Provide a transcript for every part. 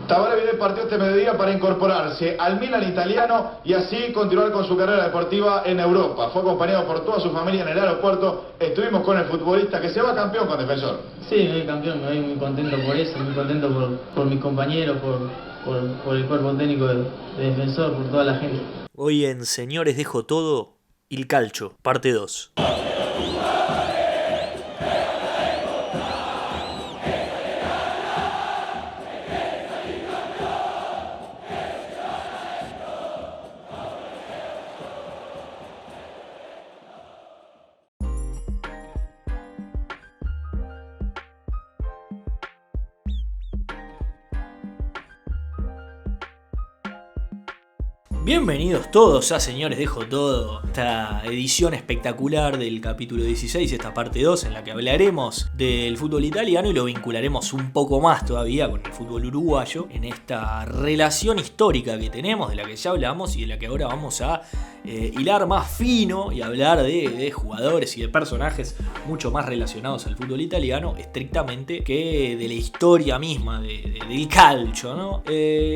Tabaré viene el partido este mediodía para incorporarse al Milan italiano y así continuar con su carrera deportiva en Europa. Fue acompañado por toda su familia en el aeropuerto. Estuvimos con el futbolista que se va campeón con Defensor. Sí, me voy campeón, me voy muy contento por eso, muy contento por mis compañeros, por el cuerpo técnico de Defensor, por toda la gente. Hoy en Señores Dejo Todo, Il Calcio, parte 2. Bienvenidos todos a Señores Dejo Todo, esta edición espectacular del capítulo 16, esta parte 2 en la que hablaremos del fútbol italiano y lo vincularemos un poco más todavía con el fútbol uruguayo en esta relación histórica que tenemos, de la que ya hablamos y de la que ahora vamos a hilar más fino y hablar de jugadores y de personajes mucho más relacionados al fútbol italiano estrictamente que de la historia misma del calcio, ¿no?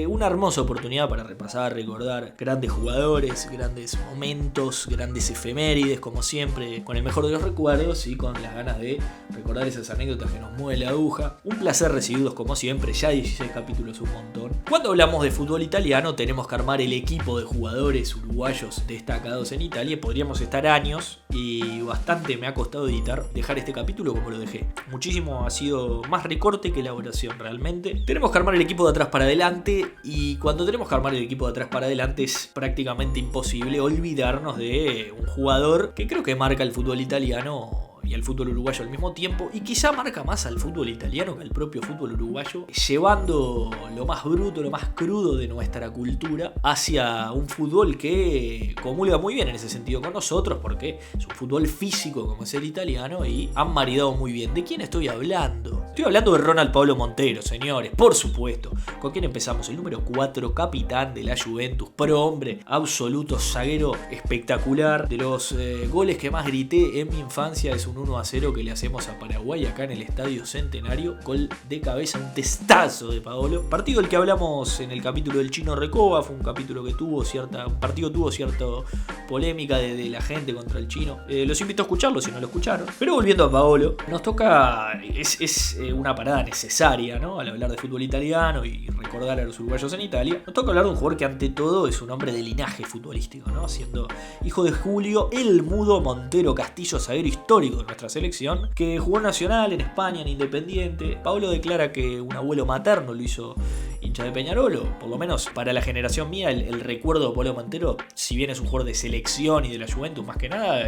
Una hermosa oportunidad para repasar, recordar grandes jugadores, grandes momentos, grandes efemérides, como siempre, con el mejor de los recuerdos y con las ganas de recordar esas anécdotas que nos mueve la aguja. Un placer recibirlos como siempre, ya 16 capítulos, un montón. Cuando hablamos de fútbol italiano tenemos que armar el equipo de jugadores uruguayos destacados en Italia. Podríamos estar años y bastante me ha costado dejar este capítulo como lo dejé. Muchísimo, ha sido más recorte que elaboración realmente. Tenemos que armar el equipo de atrás para adelante y cuando tenemos que armar el equipo de atrás para adelante es prácticamente imposible olvidarnos de un jugador que creo que marca el fútbol italiano y el fútbol uruguayo al mismo tiempo, y quizá marca más al fútbol italiano que al propio fútbol uruguayo, llevando lo más bruto, lo más crudo de nuestra cultura hacia un fútbol que comulga muy bien en ese sentido con nosotros, porque es un fútbol físico como es el italiano y han maridado muy bien. ¿De quién estoy hablando? Estoy hablando de Ronald Pablo Montero, señores, por supuesto. ¿Con quién empezamos? El número 4, capitán de la Juventus, pro hombre, absoluto, zaguero espectacular. De los goles que más grité en mi infancia es un 1-0 que le hacemos a Paraguay acá en el Estadio Centenario. Gol de cabeza, un testazo de Paolo. Partido del que hablamos en el capítulo del Chino Recoba. Fue un capítulo que un partido tuvo cierta polémica de la gente contra el Chino. Los invito a escucharlo si no lo escucharon. Pero volviendo a Paolo, nos toca, es una parada necesaria, ¿no? Al hablar de fútbol italiano y recordar a los uruguayos en Italia, nos toca hablar de un jugador que ante todo es un hombre de linaje futbolístico, ¿no? Siendo hijo de Julio el Mudo Montero Castillo, zaguero histórico de nuestra selección, que jugó en Nacional, en España, en Independiente. Paolo declara que un abuelo materno lo hizo hincha de Peñarol, o por lo menos para la generación mía el recuerdo de Pablo Montero, si bien es un jugador de selección y de la Juventus más que nada,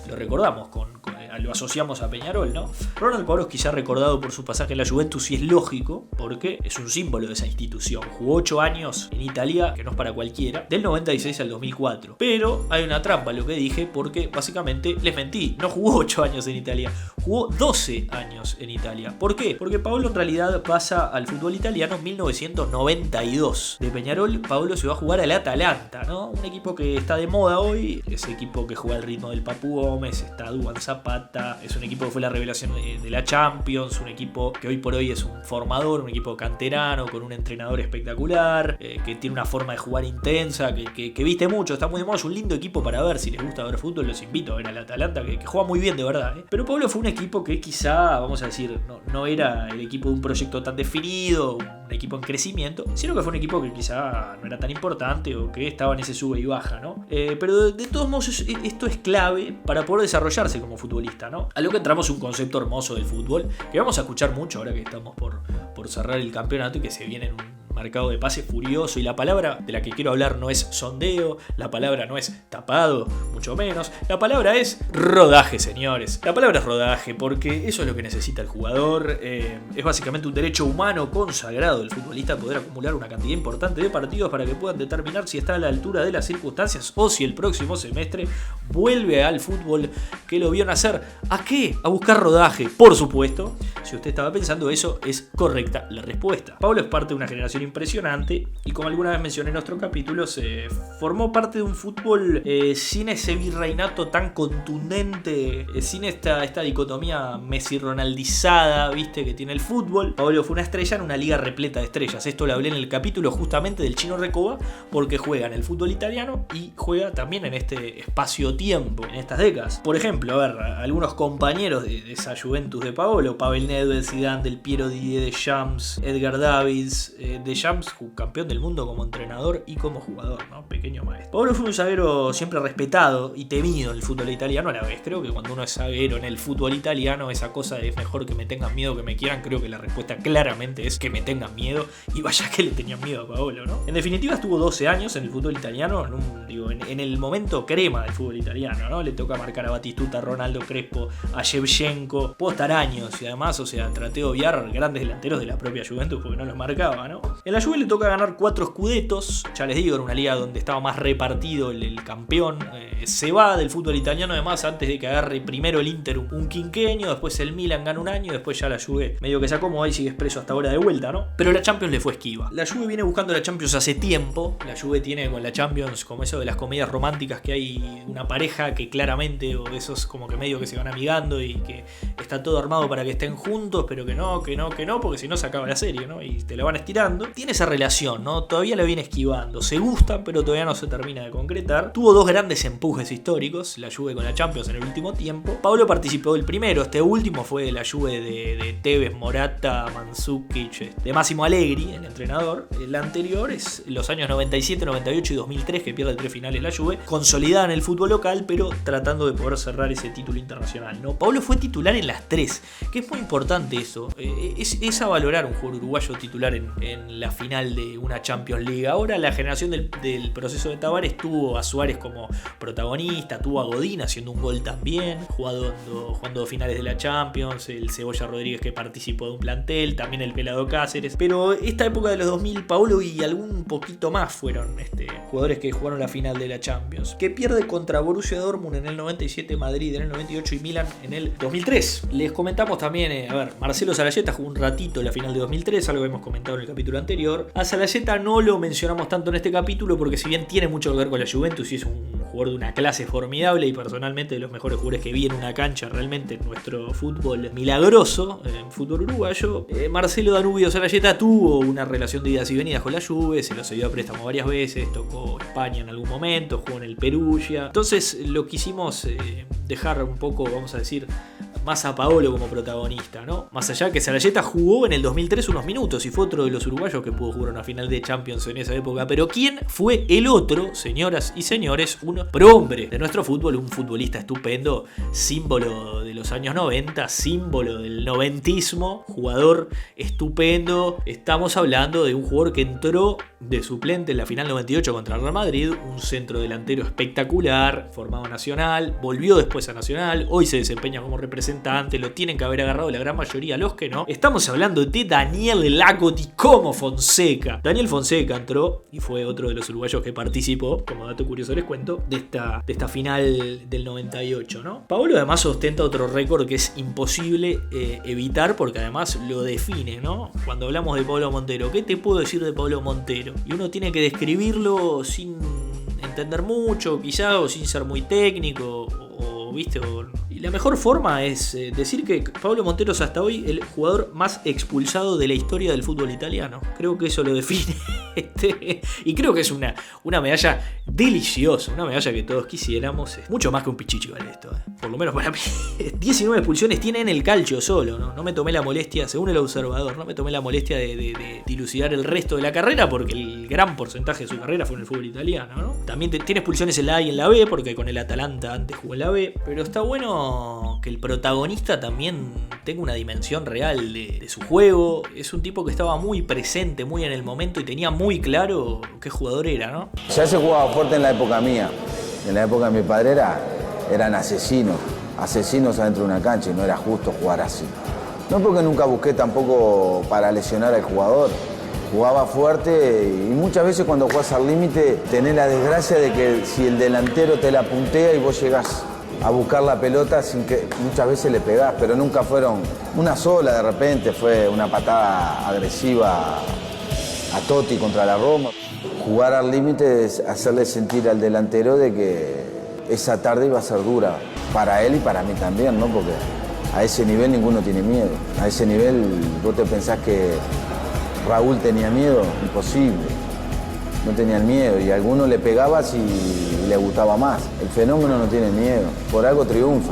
lo recordamos lo asociamos a Peñarol, ¿no? Ronald Pablo es quizá recordado por su pasaje en la Juventus y es lógico porque es un símbolo de esa institución. Jugó 8 años en Italia, que no es para cualquiera, del 96 al 2004. Pero hay una trampa en lo que dije porque básicamente les mentí. No jugó 8 años en Italia, jugó 12 años en Italia. ¿Por qué? Porque Pablo en realidad pasa al fútbol italiano en 1992. De Peñarol, Pablo se va a jugar al Atalanta, ¿no? Un equipo que está de moda hoy, ese equipo que juega al ritmo del Papu Gómez, está Duván Zapata. Es un equipo que fue la revelación de la Champions, un equipo que hoy por hoy es un formador, un equipo canterano con un entrenador espectacular, que tiene una forma de jugar intensa, que viste mucho, está muy de moda, es un lindo equipo para ver. Si les gusta ver fútbol, los invito a ver al Atalanta, que juega muy bien de verdad, Pero Pablo fue un equipo que quizá, vamos a decir, no era el equipo de un proyecto tan definido, un equipo en crecimiento, sino que fue un equipo que quizá no era tan importante o que estaba en ese sube y baja, ¿no? Pero de todos modos esto es clave para poder desarrollarse como futbolista, ¿no? A lo que entramos un concepto hermoso del fútbol que vamos a escuchar mucho ahora que estamos por cerrar el campeonato y que se viene en un mercado de pases furioso, y la palabra de la que quiero hablar no es sondeo, la palabra no es tapado, mucho menos, la palabra es rodaje, señores. La palabra es rodaje porque eso es lo que necesita el jugador. Es básicamente un derecho humano consagrado del futbolista poder acumular una cantidad importante de partidos para que puedan determinar si está a la altura de las circunstancias o si el próximo semestre vuelve al fútbol que lo vio nacer. ¿A qué? A buscar rodaje, por supuesto. Si usted estaba pensando eso, es correcta la respuesta. Pablo es parte de una generación impresionante y, como alguna vez mencioné en nuestro capítulo, se formó parte de un fútbol sin ese virreinato tan contundente, sin esta dicotomía Messi-Ronaldizada, ¿viste? Que tiene el fútbol. Pablo fue una estrella en una liga repleta de estrellas. Esto lo hablé en el capítulo justamente del Chino Recoba, porque juega en el fútbol italiano y juega también en este espacio-tiempo, en estas décadas. Por ejemplo, a ver, algunos compañeros de esa Juventus de Paolo: Pavel Nedved, Zidane, Del Piero, Didier Deschamps, Edgar Davids. Deschamps, campeón del mundo como entrenador y como jugador, ¿no? Pequeño maestro. Paolo fue un zaguero siempre respetado y temido en el fútbol italiano a la vez. Creo que cuando uno es zaguero en el fútbol italiano, esa cosa de es mejor que me tengan miedo que me quieran, creo que la respuesta claramente es que me tengan miedo, y vaya que le tenían miedo a Paolo, ¿no? En definitiva, estuvo 12 años en el fútbol italiano, en el momento crema del fútbol italiano, ¿no? Le toca marcar a Batistuta, a Ronaldo, Crespo, a Shevchenko. Puedo estar años y además, o sea, traté de obviar grandes delanteros de la propia Juventus porque no los marcaba, ¿no? En la Juve le toca ganar 4 Scudettos, ya les digo, en una liga donde estaba más repartido el campeón. Se va del fútbol italiano además antes de que agarre primero el Inter un quinquenio, después el Milan gana un año, después ya la Juve medio que se acomoda y sigue expreso hasta ahora de vuelta, ¿no? Pero la Champions le fue esquiva. La Juve viene buscando la Champions hace tiempo. La Juve tiene con la Champions como eso de las comedias románticas, que hay una pareja que claramente, o esos como que medio que se van amigando y que está todo armado para que estén juntos, pero que no, porque si no se acaba la serie, ¿no? Y te la van estirando. Tiene esa relación, ¿no? Todavía la viene esquivando. Se gustan, pero todavía no se termina de concretar. Tuvo 2 grandes empujes históricos, la Juve con la Champions en el último tiempo. Paolo participó del primero, este último fue la Juve de Tevez, Morata, Mandzukic, de Massimo Allegri, el entrenador. El anterior es los años 97, 98 y 2003, que pierde 3 finales la Juve, consolidada en el fútbol local, pero tratando de poder cerrar ese título internacional, ¿no? Paolo fue titular en las 3, que es muy importante eso. Es a valorar un jugador uruguayo titular en la final de una Champions League. Ahora la generación del proceso de Tavares tuvo a Suárez como protagonista, tuvo a Godín haciendo un gol también, jugando finales de la Champions, el Cebolla Rodríguez que participó de un plantel, también el Pelado Cáceres. Pero esta época de los 2000, Paolo y algún poquito más fueron jugadores que jugaron la final de la Champions, que pierde contra Borussia Dortmund en el 97, Madrid en el 98 y Milan en el 2003. Les comentamos también, Marcelo Zalayeta jugó un ratito la final de 2003, algo que hemos comentado en el capítulo anterior. A Zalayeta no lo mencionamos tanto en este capítulo porque, si bien tiene mucho que ver con la Juventus y es un jugador de una clase formidable y personalmente de los mejores jugadores que vi en una cancha realmente en nuestro fútbol milagroso, en fútbol uruguayo, Marcelo Danubio Zalayeta tuvo una relación de idas y venidas con la Juve, se lo cedió a préstamo varias veces, tocó España en algún momento, jugó en el Perugia. Entonces lo quisimos dejar un poco, vamos a decir, más a Paolo como protagonista, ¿no? Más allá que Zalayeta jugó en el 2003 unos minutos y fue otro de los uruguayos que pudo jugar una final de Champions en esa época. Pero ¿quién fue el otro, señoras y señores? Un prohombre de nuestro fútbol, un futbolista estupendo, símbolo de los años 90, símbolo del noventismo, jugador estupendo. Estamos hablando de un jugador que entró de suplente en la final 98 contra el Real Madrid, un centro delantero espectacular, formado Nacional, volvió después a Nacional, hoy se desempeña como representante, lo tienen que haber agarrado la gran mayoría, los que no. Estamos hablando de Daniel Lagotti como Fonseca. Daniel Fonseca entró y fue otro de los uruguayos que participó, como dato curioso les cuento, de esta final del 98, ¿no? Paolo además ostenta otro récord que es imposible evitar porque además lo define, ¿no? Cuando hablamos de Paolo Montero, ¿qué te puedo decir de Paolo Montero? Y uno tiene que describirlo sin entender mucho, quizá, o sin ser muy técnico, ¿viste? Y la mejor forma es decir que Paolo Montero es hasta hoy el jugador más expulsado de la historia del fútbol italiano. Creo que eso lo define. Y creo que es una medalla deliciosa, una medalla que todos quisiéramos. Es mucho más que un pichichi, vale esto, por lo menos para mí. 19 expulsiones tiene en el calcio solo, ¿no? No me tomé la molestia, según el observador, no me tomé la molestia de dilucidar el resto de la carrera porque el gran porcentaje de su carrera fue en el fútbol italiano, ¿no? También tiene expulsiones en la A y en la B, porque con el Atalanta antes jugó en la B. Pero está bueno que el protagonista también tenga una dimensión real de su juego. Es un tipo que estaba muy presente, muy en el momento y tenía muy claro qué jugador era, ¿no? Ya se jugaba fuerte en la época mía. En la época de mi padre eran asesinos adentro de una cancha y no era justo jugar así. No porque nunca busqué tampoco para lesionar al jugador, Jugaba fuerte y muchas veces cuando jugás al límite tenés la desgracia de que si el delantero te la puntea y vos llegás a buscar la pelota sin que muchas veces le pegás, pero nunca fueron una sola. De repente fue una patada agresiva a Totti contra la Roma. Jugar al límite es hacerle sentir al delantero de que esa tarde iba a ser dura para él y para mí también, ¿no? Porque a ese nivel ninguno tiene miedo. A ese nivel vos te pensás que Raúl tenía miedo, imposible. No tenían miedo y a alguno le pegabas y le gustaba más. El fenómeno no tiene miedo, por algo triunfa.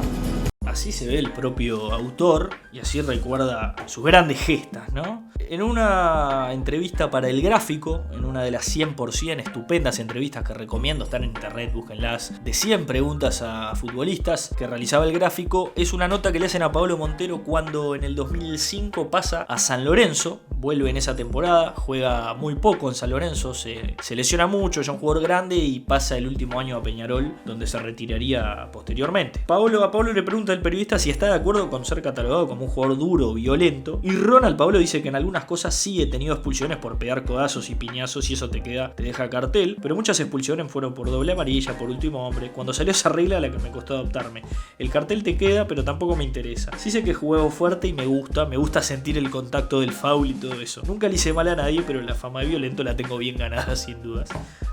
Así se ve el propio autor y así recuerda sus grandes gestas, ¿no? En una entrevista para El Gráfico, en una de las 100% estupendas entrevistas que recomiendo, están en internet, búsquenlas, de 100 preguntas a futbolistas que realizaba El Gráfico, es una nota que le hacen a Paolo Montero cuando en el 2005 pasa a San Lorenzo, vuelve en esa temporada, juega muy poco en San Lorenzo, se lesiona mucho, ya un jugador grande y pasa el último año a Peñarol, donde se retiraría posteriormente. A Paolo le pregunta al periodista si está de acuerdo con ser catalogado como un jugador duro, violento, y Ronald Paolo dice que en algunas cosas sí he tenido expulsiones por pegar codazos y piñazos y eso te deja cartel, pero muchas expulsiones fueron por doble amarilla, por último hombre. Cuando salió esa regla, la que me costó adaptarme, el cartel te queda, pero tampoco me interesa. Sí sé que juego fuerte y me gusta sentir el contacto del foul y todo eso. Nunca le hice mal a nadie, pero la fama de violento la tengo bien ganada sin dudas.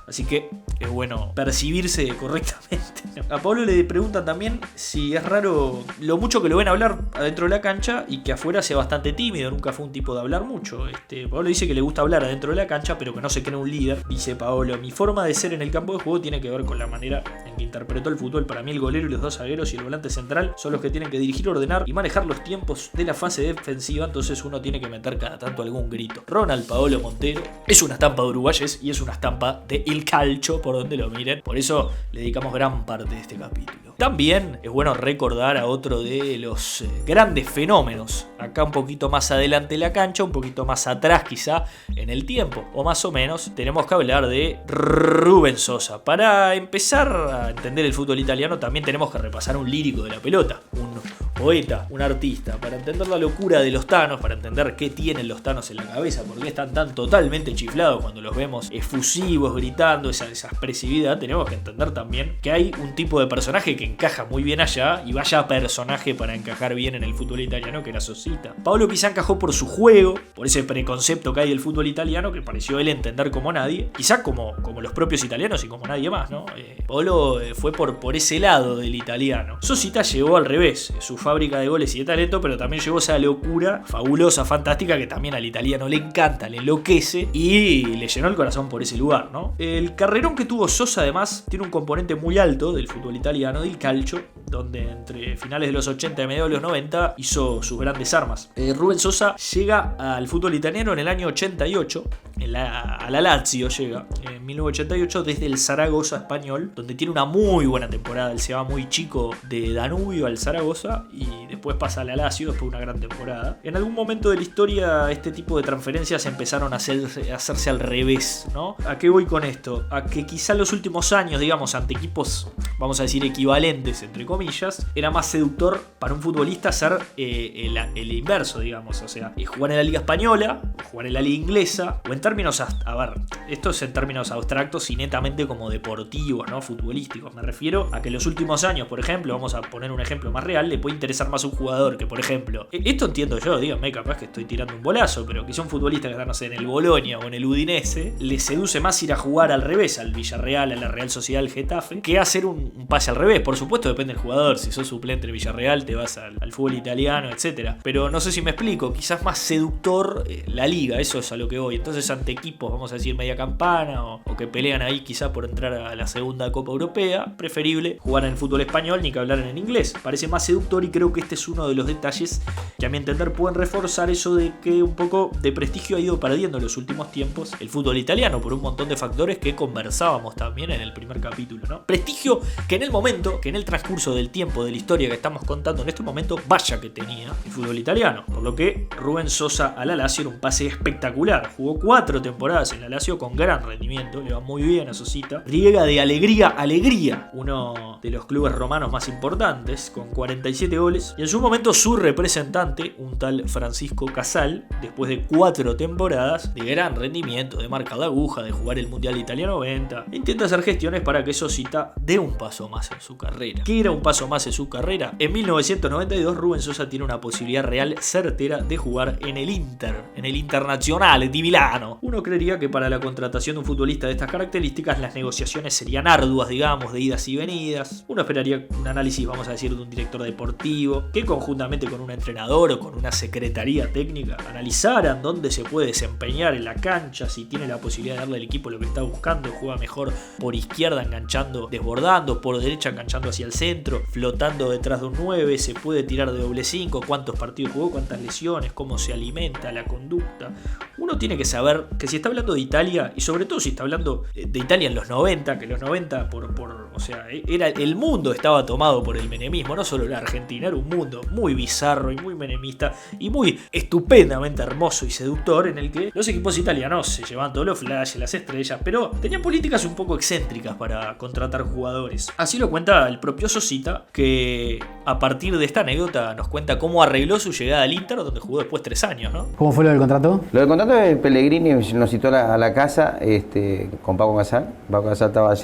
Así que es bueno percibirse correctamente. A Pablo le preguntan también si es raro lo mucho que lo ven hablar adentro de la cancha y que afuera sea bastante tímido, nunca fue un tipo de hablar mucho. Pablo dice que le gusta hablar adentro de la cancha, pero que no se cree un líder. Dice Paolo: mi forma de ser en el campo de juego tiene que ver con la manera en que interpretó el fútbol. Para mí el golero y los dos zagueros y el volante central son los que tienen que dirigir, ordenar y manejar los tiempos de la fase defensiva, entonces uno tiene que meter cada tanto algún grito. Ronald Paolo Montero es una estampa de uruguayes y es una estampa de El Calcio, por donde lo miren. Por eso le dedicamos gran parte de este capítulo. También es bueno recordar a otro de los grandes fenómenos, acá un poquito más adelante de la cancha, un poquito más atrás quizá en el tiempo, o más o menos, tenemos que hablar de Rubén Sosa. Para empezar a entender el fútbol italiano también tenemos que repasar un lírico de la pelota, un poeta, un artista, para entender la locura de los tanos, para entender qué tienen los tanos en la cabeza, por qué están tan totalmente chiflados cuando los vemos efusivos, gritando, esa expresividad. Tenemos que entender también que hay un tipo de personaje que encaja muy bien allá, y vaya personaje para encajar bien en el fútbol italiano, que era Sosita. Paolo quizá encajó por su juego, por ese preconcepto que hay del fútbol italiano, que pareció él entender como nadie, quizá como los propios italianos y como nadie más, ¿no? Paolo fue por ese lado del italiano. Sosita llegó al revés, su fábrica de goles y de talento, pero también llegó esa locura fabulosa, fantástica, que también al italiano le encanta, le enloquece y le llenó el corazón por ese lugar, ¿no? El carrerón que tuvo Sosa además tiene un componente muy alto del fútbol italiano, del calcio, donde entre finales de los 80 y mediados de los 90 hizo sus grandes armas. Rubén Sosa llega al fútbol italiano en el año 88, a la Lazio llega en 1988 desde el Zaragoza español, donde tiene una muy buena temporada. Él se va muy chico de Danubio al Zaragoza y después pasa a la Lazio, después de una gran temporada. En algún momento de la historia este tipo de transferencias empezaron a hacerse al revés, ¿no? ¿A qué voy con esto? A que quizá en los últimos años, digamos, ante equipos, vamos a decir, equivalentes, entre comillas, era más seductor para un futbolista ser el inverso, digamos. O sea, jugar en la Liga Española, jugar en la Liga Inglesa, o en términos, a ver, esto es en términos abstractos y netamente como deportivos, ¿no? Futbolísticos. Me refiero a que en los últimos años, por ejemplo, vamos a poner un ejemplo más real, le puede interesar más a un jugador que, por ejemplo, esto entiendo yo, díganme, capaz que estoy tirando un bolazo, pero quizá un futbolista que está, no sé, en el Bolonia o en el Udinese, le seduce más ir a jugar al revés, al Villarreal, a la Real Sociedad, al Getafe, que hacer un pase al revés. Por supuesto, depende del jugador. Si sos suplente del Villarreal, te vas al fútbol italiano, etc. Pero no sé si me explico, quizás más seductor la liga, eso es a lo que voy. Entonces, ante equipos, vamos a decir, media campana o que pelean ahí quizás por entrar a la segunda Copa Europea, preferible jugar en el fútbol español ni que hablar en inglés. Parece más seductor y creo que este es uno de los detalles que a mi entender pueden reforzar eso de que un poco de prestigio ha ido perdiendo en los últimos tiempos el fútbol italiano por un montón de factores que conversábamos también en el primer capítulo, ¿no? Prestigio que en el momento, que en el transcurso del tiempo, de la historia que estamos contando en este momento, vaya que tenía el fútbol italiano. Por lo que Rubén Sosa a la Lazio era un pase espectacular. Jugó 4 temporadas en la Lazio con gran rendimiento, le va muy bien a Sosita. Riega de alegría a alegría, uno de los clubes romanos más importantes, con 47 goles. Y en su momento su representante, un tal Francisco Casal, después de 4 temporadas de gran rendimiento, de marca de aguja, de jugar el Mundial Italiano 90, intenta hacer gestiones para que Sosita dé un paso más en su carrera. ¿Qué era un paso más en su carrera? En 1992 Rubén Sosa tiene una posibilidad real certera de jugar en el Inter, en el Internazionale di Milano. Uno creería que para la contratación de un futbolista de estas características las negociaciones serían arduas, digamos, de idas y venidas. Uno esperaría un análisis, vamos a decir, de un director deportivo que conjuntamente con un entrenador o con una secretaría técnica analizaran dónde se puede desempeñar en la cancha, si tiene la posibilidad de darle al equipo lo que está buscando, juega mejor por izquierda enganchando, desbordando, por derecha enganchando hacia el centro, flotando detrás de un 9, se puede tirar de doble 5, cuántos partidos jugó, cuántas lesiones, cómo se alimenta, la conducta. Uno tiene que saber que si está hablando de Italia, y sobre todo si está hablando de Italia en los 90, que los 90 o sea, era el mundo estaba tomado por el menemismo, no solo la Argentina, era un mundo muy bizarro y muy menemista y muy estupendamente hermoso y seductor, en el que los equipos italianos se llevaban todos los flashes, las estrellas, pero tenían políticas un poco excéntricas para contratar jugadores. Así lo cuenta el propio Sosita, que a partir de esta anécdota nos cuenta cómo arregló su llegada al Inter, donde jugó después 3 años, ¿no? ¿Cómo fue lo del contrato? Lo del contrato de Pellegrini nos citó a la casa con Paco Casal. Paco Casal estaba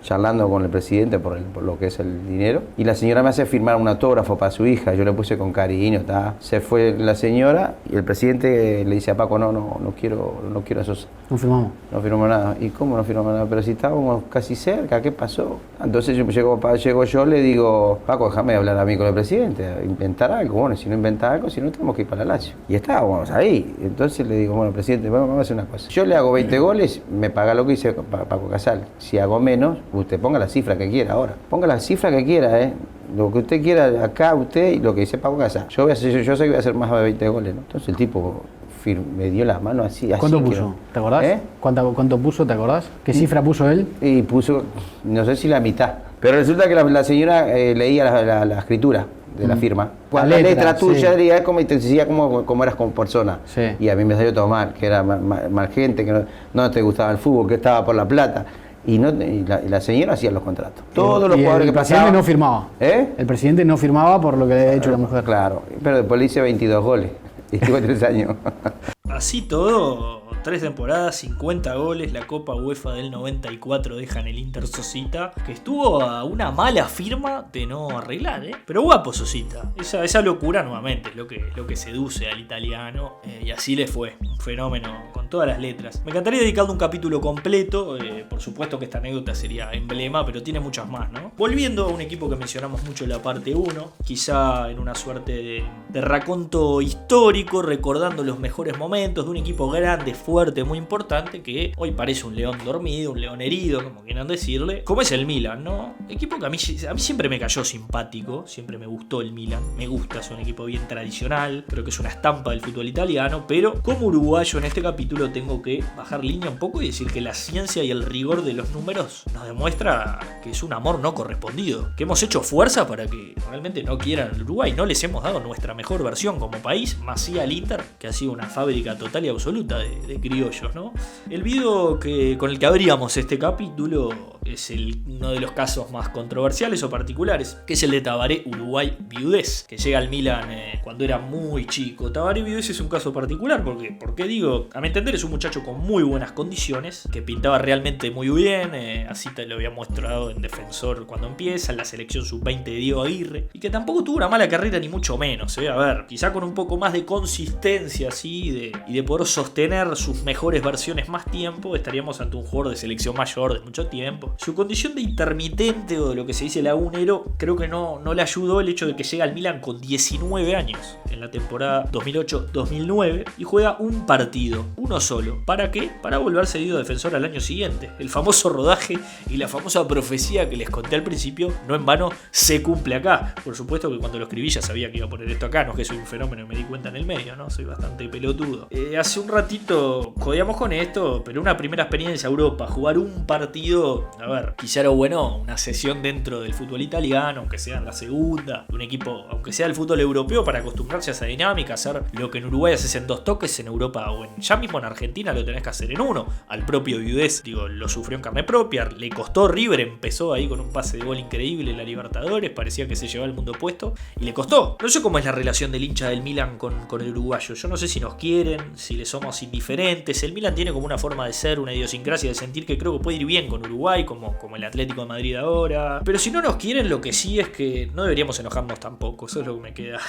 charlando con el presidente por lo que es el dinero. Y la señora me hace firmar un autógrafo para su hija. Yo le puse con cariño. Se fue la señora y el presidente le dice a Paco, no quiero a Sosa. No firmamos. No firmamos nada. ¿Y cómo no firmamos nada? Pero si estábamos casi cerca, ¿qué pasó? Entonces llego yo, le digo, Paco, déjame hablar a mí con el presidente, inventar algo. Bueno, si no inventa algo, si no tenemos que ir para la Lazio. Y estábamos ahí. Entonces le digo, bueno, presidente, vamos a hacer una cosa. Yo le hago 20 goles, me paga lo que hice Paco Casal. Si hago menos, usted ponga la cifra que quiera ahora. Ponga la cifra que quiera, lo que usted quiera acá, usted, y lo que dice Paco Casal. Yo sé que voy a hacer más de 20 goles, ¿no? Entonces el tipo me dio la mano así. ¿Cuánto puso? ¿Te acordás? ¿Cuánto puso? ¿Te acordás? ¿Qué cifra puso él? Y puso, no sé si la mitad. Pero resulta que la señora leía la escritura de la firma. La letra tuya diría como y te decía cómo eras como persona. Sí. Y a mí me salió todo mal, que era mal gente, que no te gustaba el fútbol, que estaba por la plata. Y la señora hacía los contratos. Todos los jugadores que pasaban. El presidente no firmaba. El presidente no firmaba por lo que le había hecho la mujer. Claro, pero después le hice 22 goles. Y estuve 3 años. Así todo, 3 temporadas, 50 goles, la Copa UEFA del 94 deja en el Inter Sosita, que estuvo a una mala firma de no arreglar, pero guapo Sosita. Esa locura nuevamente es lo que seduce al italiano, y así le fue, un fenómeno con todas las letras. Me encantaría dedicarle un capítulo completo, por supuesto que esta anécdota sería emblema, pero tiene muchas más, ¿no? Volviendo a un equipo que mencionamos mucho en la parte 1, quizá en una suerte de raconto histórico, recordando los mejores momentos de un equipo grande, fuerte, muy importante, que hoy parece un león dormido, un león herido, como quieran decirle, como es el Milan, ¿no? Equipo que a mí siempre me cayó simpático, siempre me gustó el Milan, me gusta, es un equipo bien tradicional, creo que es una estampa del fútbol italiano, pero como uruguayo en este capítulo tengo que bajar línea un poco y decir que la ciencia y el rigor de los números nos demuestra que es un amor no correspondido, que hemos hecho fuerza para que realmente no quieran el Uruguay, no les hemos dado nuestra mejor versión como país, más sí al Inter, que ha sido una fábrica total y absoluta de criollos, ¿no? El video con el que abríamos este capítulo es uno de los casos más controversiales o particulares, que es el de Tabaré Uruguay Viudés, que llega al Milan cuando era muy chico. Tabaré Viudés es un caso particular porque digo, a mi entender es un muchacho con muy buenas condiciones, que pintaba realmente muy bien, así te lo había mostrado en Defensor cuando empieza, en la selección sub-20 de Diego Aguirre, y que tampoco tuvo una mala carrera ni mucho menos, a ver, quizá con un poco más de consistencia así y de poder sostener sus mejores versiones más tiempo, estaríamos ante un jugador de selección mayor de mucho tiempo. Su condición de intermitente o de lo que se dice lagunero, creo que no le ayudó el hecho de que llega al Milan con 19 años en la temporada 2008-2009 y juega un partido, uno solo. ¿Para qué? Para volver cedido Defensor al año siguiente. El famoso rodaje y la famosa profecía que les conté al principio, no en vano, se cumple acá. Por supuesto que cuando lo escribí ya sabía que iba a poner esto acá, no es que soy un fenómeno y me di cuenta en el medio, ¿no? Soy bastante pelotudo. Hace un ratito jodíamos con esto, pero una primera experiencia a Europa, jugar un partido A ver, quizá era bueno una sesión dentro del fútbol italiano, aunque sea en la segunda, un equipo, aunque sea el fútbol europeo, para acostumbrarse a esa dinámica, hacer lo que en Uruguay haces en 2 toques, en Europa o ya mismo en Argentina lo tenés que hacer en 1. Al propio Viudés, lo sufrió en carne propia, le costó. River empezó ahí con un pase de gol increíble en la Libertadores, parecía que se llevaba el mundo puesto, y le costó. No sé cómo es la relación del hincha del Milan con el uruguayo, yo no sé si nos quieren, si le somos indiferentes. El Milan tiene como una forma de ser, una idiosincrasia de sentir que creo que puede ir bien con Uruguay, como el Atlético de Madrid ahora. Pero si no nos quieren, lo que sí es que no deberíamos enojarnos tampoco, eso es lo que me queda.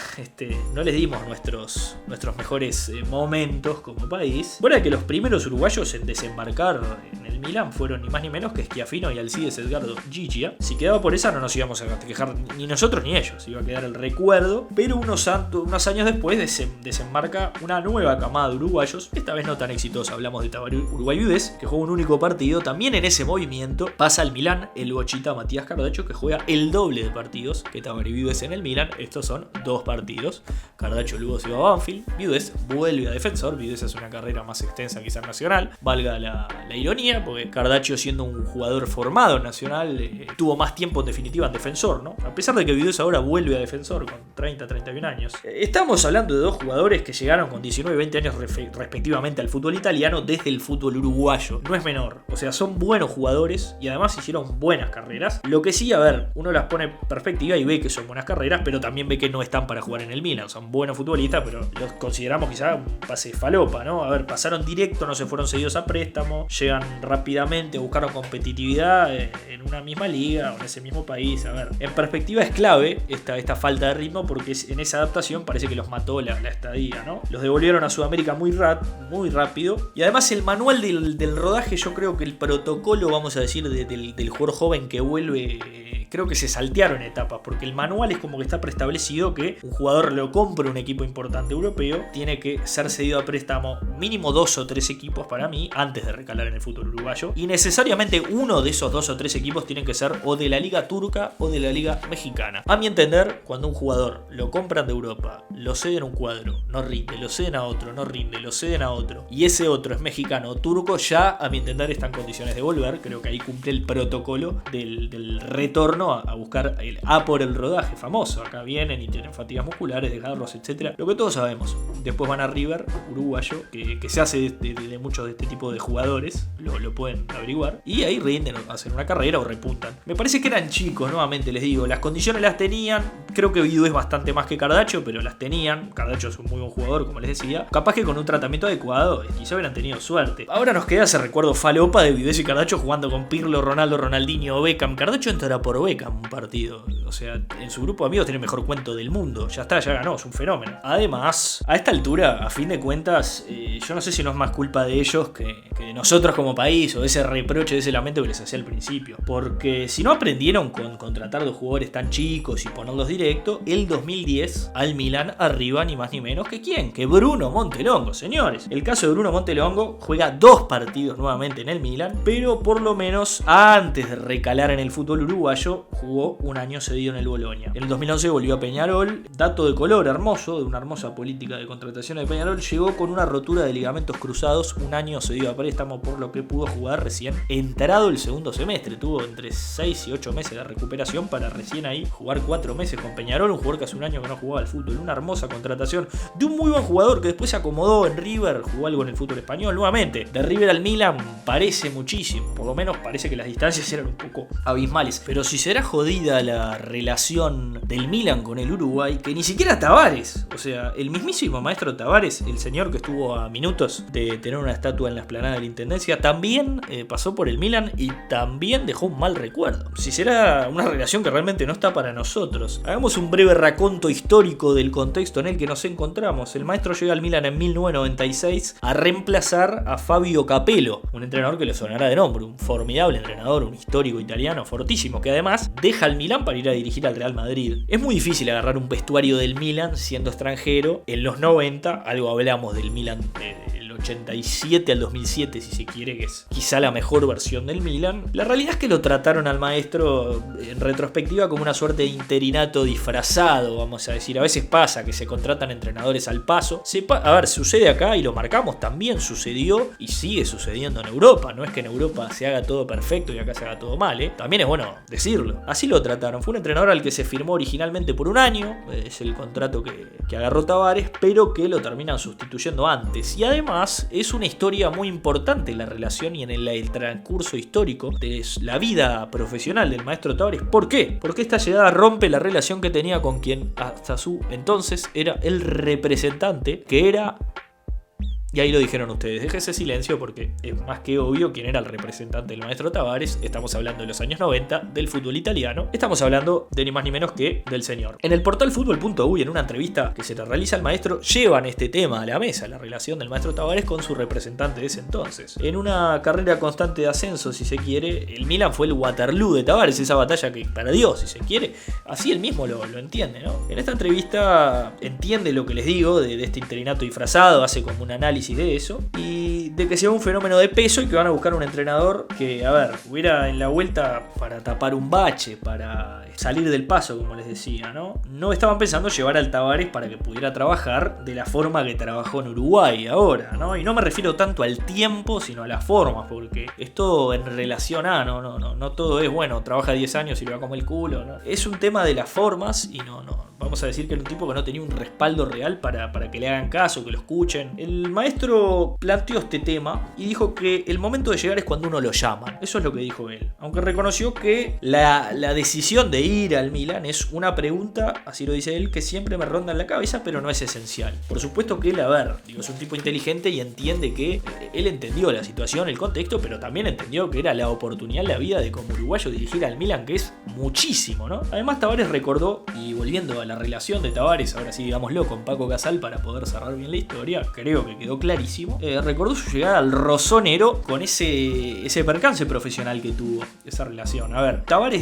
No les dimos nuestros mejores momentos como país. Bueno, de que los primeros uruguayos en desembarcar en el Milan fueron ni más ni menos que Schiaffino y Alcides Edgardo Gigia. Si quedaba por esa no nos íbamos a quejar ni nosotros ni ellos, iba a quedar el recuerdo. Pero unos años después desembarca una nueva camada de uruguayos, esta vez no tan exitosa. Hablamos de Tabaré Uruguay Viudés, que juega un único partido. También en ese movimiento pasa al Milán el bochita Matías Cardacho, que juega el doble de partidos que Tabaré Viudés en el Milán. Estos son 2 partidos. Cardacho luego se va a Banfield, Viudés vuelve a Defensor. Viudés hace una carrera más extensa quizás Nacional, valga la ironía, porque Cardacho, siendo un jugador formado en Nacional, tuvo más tiempo en definitiva en Defensor, ¿no? A pesar de que Viudés ahora vuelve a Defensor con 30-31 años. Estamos hablando de 2 jugadores que llegaron con 19 y 20 años respectivamente al fútbol italiano desde el fútbol uruguayo. No es menor, o sea, son buenos jugadores y además hicieron buenas carreras. Lo que sí, a ver, uno las pone en perspectiva y ve que son buenas carreras, pero también ve que no están para jugar en el Milan. Son buenos futbolistas, pero los consideramos quizá un pase falopa, ¿no? A ver, pasaron directo, no se fueron cedidos a préstamo, llegan rápidamente, buscaron competitividad en una misma liga o en ese mismo país. A ver, en perspectiva es clave esta falta de ritmo, porque en esa adaptación parece que los mató la estadía, ¿no? Los devolvieron a Sudamérica muy rápido. Y además el manual del rodaje, yo creo que el protocolo, vamos a decir, del jugador joven que vuelve, creo que se saltearon etapas, porque el manual es como que está preestablecido que un jugador lo compra un equipo importante europeo, tiene que ser cedido a préstamo mínimo 2 o 3 equipos para mí antes de recalar en el fútbol uruguayo, y necesariamente uno de esos 2 o 3 equipos tienen que ser o de la liga turca o de la liga mexicana. A mi entender, cuando un jugador lo compran de Europa, lo ceden a un cuadro, no rinde, lo ceden a otro, no rinde, lo ceden a otro, y ese otro es mexicano o turco, ya a mi entender está en condiciones de volver. Creo que ahí cumple el protocolo del retorno a buscar por el rodaje famoso. Acá vienen y tienen fatigas musculares, desgarros, etc. Lo que todos sabemos. Después van a River, uruguayo, que se hace de muchos de este tipo de jugadores, lo pueden averiguar, y ahí rinden, hacen una carrera o repuntan. Me parece que eran chicos, nuevamente les digo, las condiciones las tenían. Creo que Viudés es bastante más que Cardacho, pero las tenían. Cardacho es un muy buen jugador, como les decía. Capaz que con un tratamiento adecuado quizá hubieran tenido suerte. Ahora nos queda ese recuerdo falopa de Viudés y Cardacho jugando con Pirlo, Ronaldo, Ronaldinho o Beckham. Cardacho entrará por Beckham un partido. O sea, en su grupo de amigos tiene el mejor cuento del mundo. Ya está, ya ganó, es un fenómeno. Además, a esta altura, a fin de cuentas, yo no sé si no es más culpa de ellos que de nosotros como país, o de ese reproche, de ese lamento que les hacía al principio. Porque si no aprendieron con contratar 2 jugadores tan chicos y ponerlos directo, el 2010 al Milan arriba ni más ni menos que ¿quién? Que Bruno Montelongo, señores. El caso de Bruno Montelongo, juega 2 partidos nuevamente en el Milan, pero por lo menos antes de recalar en el fútbol uruguayo, jugó un año cedido en el Bolonia. En el 2011 volvió a Peñarol. Dato de color hermoso, de una hermosa política de contrataciones de Peñarol, llegó con una rotura de ligamentos cruzados, un año cedido a préstamo, por lo que pudo jugar recién entrado el segundo semestre. Tuvo entre 6 y 8 meses de recuperación para recién ahí jugar 4 meses con Peñarol, un jugador que hace un año que no jugaba al fútbol. Una hermosa contratación de un muy buen jugador que después se acomodó en River, jugó algo en el fútbol español nuevamente. De River al Milan parece muchísimo, por lo menos parece que las distancias eran un poco abismales. Pero si será jodida la relación del Milan con el Uruguay, que ni siquiera Tavares, o sea, el mismísimo maestro Tavares, el señor que estuvo a minutos de tener una estatua en la explanada de la Intendencia, también pasó por el Milan y también dejó un mal recuerdo. Si será una relación que realmente no está para nosotros. Hagamos un breve raconto histórico del contexto en el que nos encontramos. El maestro llega al Milan en 1996 a reemplazar a Fabio Capello, un entrenador que le sonará de nombre, un formidable entrenador, un histórico italiano fortísimo, que además deja al Milan para ir a dirigir al Real Madrid. Es muy difícil agarrar un vestuario del Milan siendo extranjero. En los 90, algo hablamos del Milan del 87 al 2007, si se quiere, que es quizá la mejor versión del Milan. La realidad es que lo trataron al maestro en retrospectiva como una suerte de interinato disfrazado, vamos a decir. A veces pasa que se contratan entrenadores al paso. A ver, sucede acá y lo marcamos, también sucedió y sigue sucediendo en Europa. No es que en Europa se haga todo perfecto y acá se haga todo mal, ¿eh? También es bueno decirlo. Así lo trataron. Fue un entrenador al que se firmó originalmente por un año, es el contrato que agarró Tavares, pero que lo terminan sustituyendo antes. Y además es una historia muy importante en la relación y en el transcurso histórico de la vida profesional del maestro Tavares. ¿Por qué? Porque esta llegada rompe la relación que tenía con quien hasta su entonces era el representante, que era... Y ahí lo dijeron ustedes, déjese silencio porque es más que obvio quién era el representante del maestro Tavares. Estamos hablando de los años 90, del fútbol italiano. Estamos hablando de ni más ni menos que del señor. En el portal Fútbol.uy, en una entrevista que se le realiza al maestro, llevan este tema a la mesa, la relación del maestro Tavares con su representante de ese entonces. En una carrera constante de ascenso, si se quiere, el Milan fue el Waterloo de Tavares, esa batalla que perdió, si se quiere. Así él mismo lo entiende, ¿no? En esta entrevista entiende lo que les digo de este interinato disfrazado, hace como un análisis de eso y de que sea un fenómeno de peso y que van a buscar un entrenador que, a ver, hubiera en la vuelta para tapar un bache, para salir del paso, como les decía, ¿no? No estaban pensando llevar al Tavares para que pudiera trabajar de la forma que trabajó en Uruguay ahora, ¿no? Y no me refiero tanto al tiempo, sino a las formas, porque esto en relación a, no todo es, bueno, trabaja 10 años y le va como el culo, ¿no? Es un tema de las formas y vamos a decir que era un tipo que no tenía un respaldo real para que le hagan caso, que lo escuchen. El maestro planteó este tema y dijo que el momento de llegar es cuando uno lo llaman. Eso es lo que dijo él. Aunque reconoció que la decisión de ir al Milan es una pregunta, así lo dice él, que siempre me ronda en la cabeza, pero no es esencial. Por supuesto que él, es un tipo inteligente y entiende que él entendió la situación, el contexto, pero también entendió que era la oportunidad, la vida de como uruguayo dirigir al Milan, que es muchísimo, ¿no? Además, Tavares recordó, y volviendo a la relación de Tavares, ahora sí digámoslo, con Paco Casal para poder cerrar bien la historia, creo que quedó clarísimo. Recordó su llegada al Rossonero con ese percance profesional que tuvo, esa relación. A ver, Tavares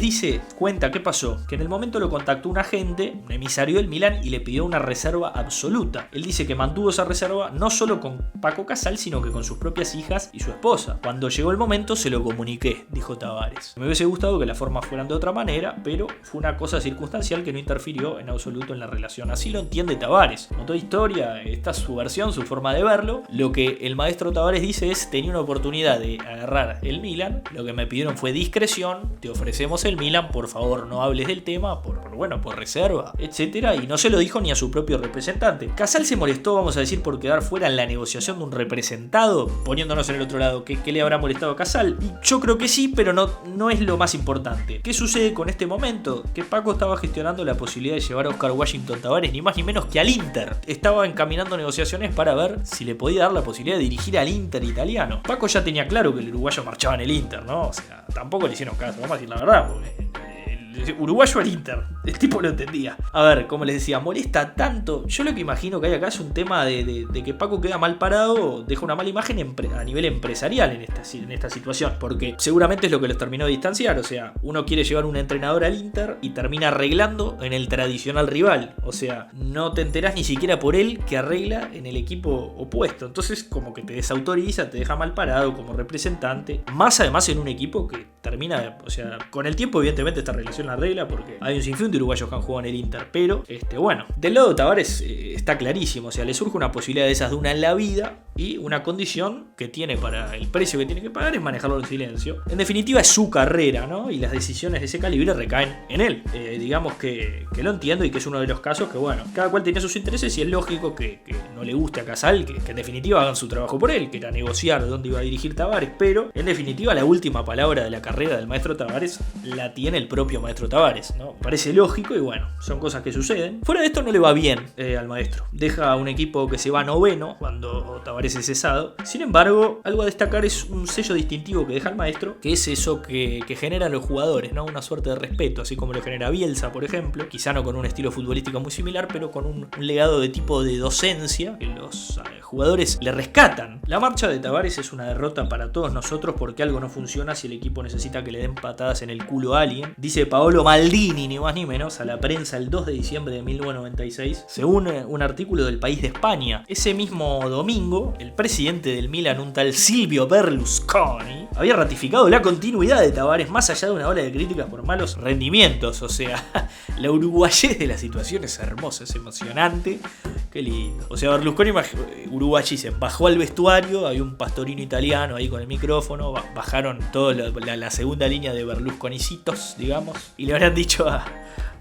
cuenta qué pasó, que en el momento lo contactó un agente, un emisario del Milan, y le pidió una reserva absoluta. Él dice que mantuvo esa reserva no solo con Paco Casal, sino que con sus propias hijas y su esposa. Cuando llegó el momento se lo comuniqué, dijo Tavares. Me hubiese gustado que las formas fueran de otra manera, pero fue una cosa circunstancial que no interfirió en absoluto en la relación. Así lo entiende Tavares. Como toda historia, esta es su versión, su forma de verlo. Lo que el maestro Tavares dice es: tenía una oportunidad de agarrar el Milan, lo que me pidieron fue discreción, te ofrecemos el Milan, por favor no hables del tema, por reserva, etcétera, y no se lo dijo ni a su propio representante. Casal se molestó, vamos a decir, por quedar fuera en la negociación de un representado, poniéndonos en el otro lado. ¿Qué le habrá molestado a Casal? Y yo creo que sí, pero no es lo más importante. ¿Qué sucede con este momento? Que Paco estaba gestionando la posibilidad de llevar a Oscar Washington Tavares ni más ni menos que al Inter. Estaba encaminando negociaciones para ver si le podía dar la posibilidad de dirigir al Inter italiano. Paco ya tenía claro que el uruguayo marchaba en el Inter, ¿no? O sea, tampoco le hicieron caso, vamos a decir la verdad, porque uruguayo al Inter, el tipo lo entendía. A ver, como les decía, molesta tanto. Yo lo que imagino que hay acá es un tema de que Paco queda mal parado, deja una mala imagen a nivel empresarial en esta situación, porque seguramente es lo que los terminó de distanciar. O sea, uno quiere llevar un entrenador al Inter y termina arreglando en el tradicional rival. O sea, no te enterás ni siquiera por él que arregla en el equipo opuesto. Entonces como que te desautoriza, te deja mal parado como representante, más además en un equipo que termina, o sea, con el tiempo evidentemente esta relación la regla, porque hay un sinfín de uruguayos que han jugado en el Inter, pero bueno, del lado de Tavares está clarísimo. O sea, le surge una posibilidad de esas de una en la vida, y una condición que tiene para el precio que tiene que pagar es manejarlo en silencio. En definitiva es su carrera, ¿no? Y las decisiones de ese calibre recaen en él. Digamos que lo entiendo y que es uno de los casos que, bueno, cada cual tiene sus intereses y es lógico que no le guste a Casal que en definitiva hagan su trabajo por él, que era negociar dónde iba a dirigir Tavares, pero en definitiva la última palabra de la carrera del maestro Tavares la tiene el propio maestro Tavares, ¿no? Parece lógico y bueno, son cosas que suceden. Fuera de esto no le va bien al maestro. Deja un equipo que se va noveno cuando Tavares es cesado. Sin embargo, algo a destacar es un sello distintivo que deja el maestro, que es eso que generan los jugadores, ¿no? Una suerte de respeto, así como lo genera Bielsa, por ejemplo. Quizá no con un estilo futbolístico muy similar, pero con un legado de tipo de docencia que los jugadores le rescatan. La marcha de Tavares es una derrota para todos nosotros porque algo no funciona si el equipo necesita que le den patadas en el culo a alguien. Dice Paolo Paolo Maldini, ni más ni menos, a la prensa el 2 de diciembre de 1996, según un artículo del País de España. Ese mismo domingo, el presidente del Milan, un tal Silvio Berlusconi, había ratificado la continuidad de Tavares más allá de una ola de críticas por malos rendimientos. O sea, la uruguayés de la situación es hermosa, es emocionante. Qué lindo. O sea, Berlusconi, uruguayisen, bajó al vestuario, había un pastorino italiano ahí con el micrófono, bajaron toda la segunda línea de berlusconicitos, digamos, y le habrían dicho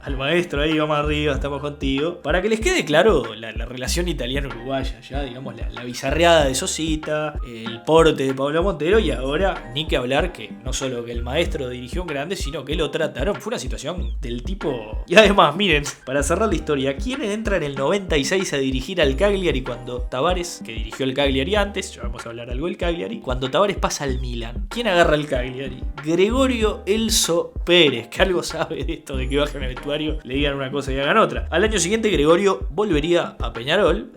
al maestro ahí, vamos arriba, estamos contigo, para que les quede claro la relación italiano-uruguaya, ya digamos la bizarreada de Sosita, el porte de Pablo Montero, y ahora ni que hablar que no solo que el maestro dirigió un grande, sino que lo trataron, fue una situación del tipo. Y además, miren, para cerrar la historia, ¿quién entra en el 96 a dirigir al Cagliari cuando Tavares, que dirigió el Cagliari antes, ya vamos a hablar algo del Cagliari, cuando Tavares pasa al Milan? ¿Quién agarra el Cagliari? Gregorio Elso Pérez, que algo sabe de esto de que bajan el vestuario, le digan una cosa y hagan otra. Al año siguiente Gregorio volvería a Peñarol,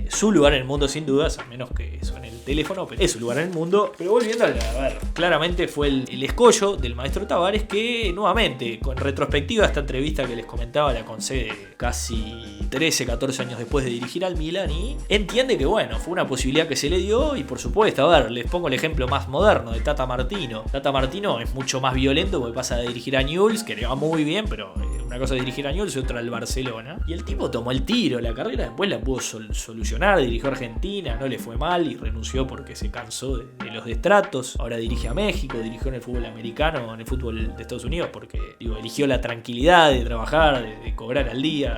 su lugar en el mundo sin dudas, a menos que suene el teléfono, pero es su lugar en el mundo. Pero volviendo a ver, claramente fue el escollo del maestro Tavares, que nuevamente, con retrospectiva, esta entrevista que les comentaba la concede casi 13, 14 años después de dirigir al Milan, y entiende que bueno, fue una posibilidad que se le dio. Y por supuesto, a ver, les pongo el ejemplo más moderno de Tata Martino. Tata Martino es mucho más violento porque pasa de dirigir a Newell's, que le va muy bien, pero una cosa es dirigir a Newell's y otra al Barcelona. Y el tipo tomó el tiro, la carrera después la pudo solucionar, dirigió a Argentina, no le fue mal y renunció porque se cansó de los destratos. Ahora dirige a México, dirigió en el fútbol americano, en el fútbol de Estados Unidos, porque eligió la tranquilidad de trabajar, de cobrar al día,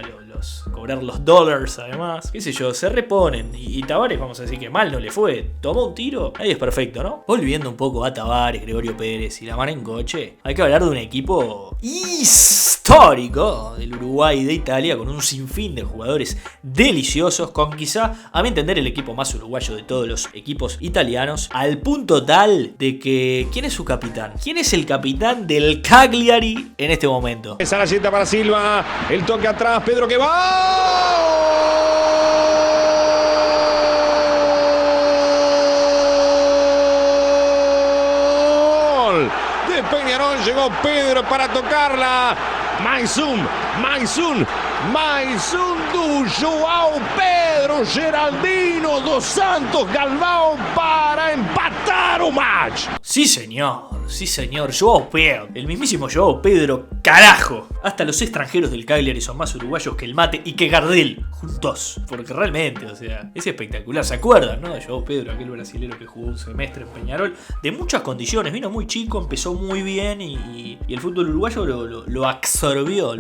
cobrar los dólares además. Qué sé yo, se reponen. Y Tavares, vamos a decir que mal no le fue. Tomó un tiro, ahí es perfecto, ¿no? Volviendo un poco a Tavares, Gregorio Pérez y la mano en coche, hay que hablar de un equipo histórico del Uruguay y de Italia, con un sinfín de jugadores deliciosos, con quizá, a mi entender, el equipo más uruguayo de todos los equipos italianos, al punto tal de que, ¿quién es su capitán? ¿Quién es el capitán del Cagliari en este momento? Esa la sienta para Silva, el toque atrás, Pedro que va. De Peñarol llegó Pedro para tocarla. Maysun do João Pedro Geraldino dos Santos Galvão para empatar o match. Sí señor, João Pedro, el mismísimo João Pedro, carajo. Hasta los extranjeros del Cagliari son más uruguayos que el Mate y que Gardel juntos, porque realmente, o sea, es espectacular. ¿Se acuerdan, no? De João Pedro, aquel brasilero que jugó un semestre en Peñarol, de muchas condiciones, vino muy chico, empezó muy bien y el fútbol uruguayo lo absorbió,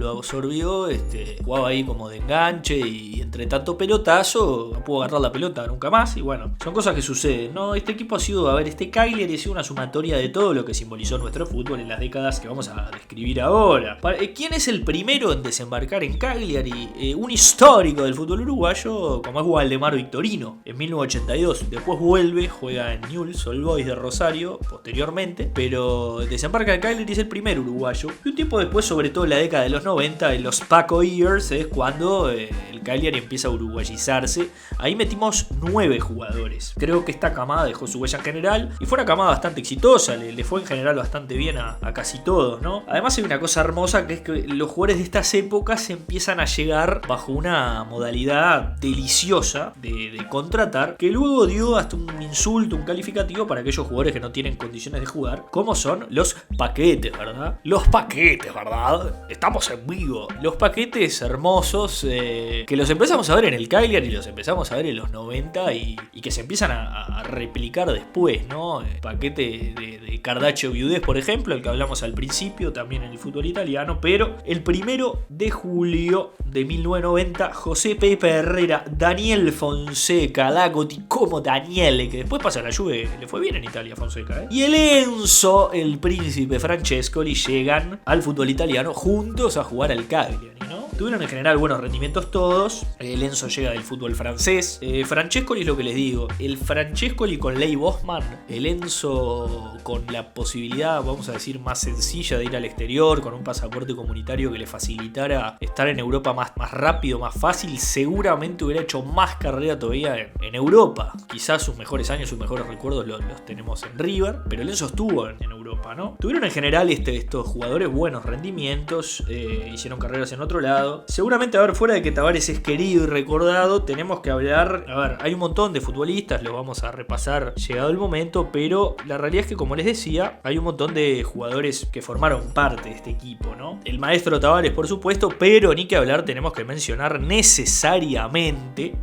jugaba ahí como de enganche y entre tanto pelotazo no pudo agarrar la pelota nunca más. Y bueno, son cosas que suceden, ¿no? Este equipo ha sido, este Cagliari ha sido una sumatoria de todo lo que simbolizó nuestro fútbol en las décadas que vamos a describir ahora. ¿Quién es el primero en desembarcar en Cagliari? Un histórico del fútbol uruguayo como es Waldemar Victorino, en 1982. Después vuelve, juega en Newell's Old Boys de Rosario posteriormente, pero desembarca en Cagliari y es el primer uruguayo. Y un tiempo después, sobre todo en la década de los 90, en los Paco Years, es cuando el Cagliari empieza a uruguayizarse. Ahí metimos 9 jugadores. Creo que esta camada dejó su huella en general y fue una camada bastante exitosa, le fue en general bastante bien a casi todos, ¿no? Además hay una cosa hermosa, que es que los jugadores de estas épocas empiezan a llegar bajo una modalidad deliciosa de contratar, que luego dio hasta un insulto, un calificativo para aquellos jugadores que no tienen condiciones de jugar, como son los paquetes, ¿verdad? Los paquetes, ¿verdad? Estamos en vivo. Los paquetes hermosos que los empezamos a ver en el Cagliari y los empezamos a ver en los 90 y que se empiezan a replicar después, ¿no? El paquete de Cardaccio Viudés, por ejemplo, el que hablamos al principio, también en el fútbol italiano, pero el 1 de julio de 1990, José Pepe Herrera, Daniel Fonseca, Lagoti como Daniele, que después pasa a la Juve, le fue bien en Italia Fonseca, y el Enzo, el príncipe Francescoli, llegan al fútbol italiano juntos a jugar al Cagliari, ¿no? Tuvieron en general buenos rendimientos todos. Enzo llega del fútbol francés. Francescoli es lo que les digo. El Francescoli con Ley Bosman. El Enzo con la posibilidad, vamos a decir, más sencilla de ir al exterior, con un pasaporte comunitario que le facilitara estar en Europa más rápido, más fácil. Seguramente hubiera hecho más carrera todavía en Europa. Quizás sus mejores años, sus mejores recuerdos los tenemos en River, pero el Enzo estuvo en Europa, ¿no? Tuvieron en general estos jugadores buenos rendimientos, hicieron carreras en otro lado. Seguramente, a ver, fuera de que Tavares es querido y recordado, tenemos que hablar, a ver, hay un montón de futbolistas, los vamos a repasar llegado el momento, pero la realidad es que, como les decía, hay un montón de jugadores que formaron parte de este equipo, ¿no? El maestro Tavares, por supuesto, pero ni que hablar, tenemos que mencionar necesariamente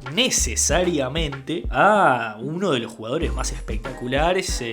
a uno de los jugadores más espectaculares,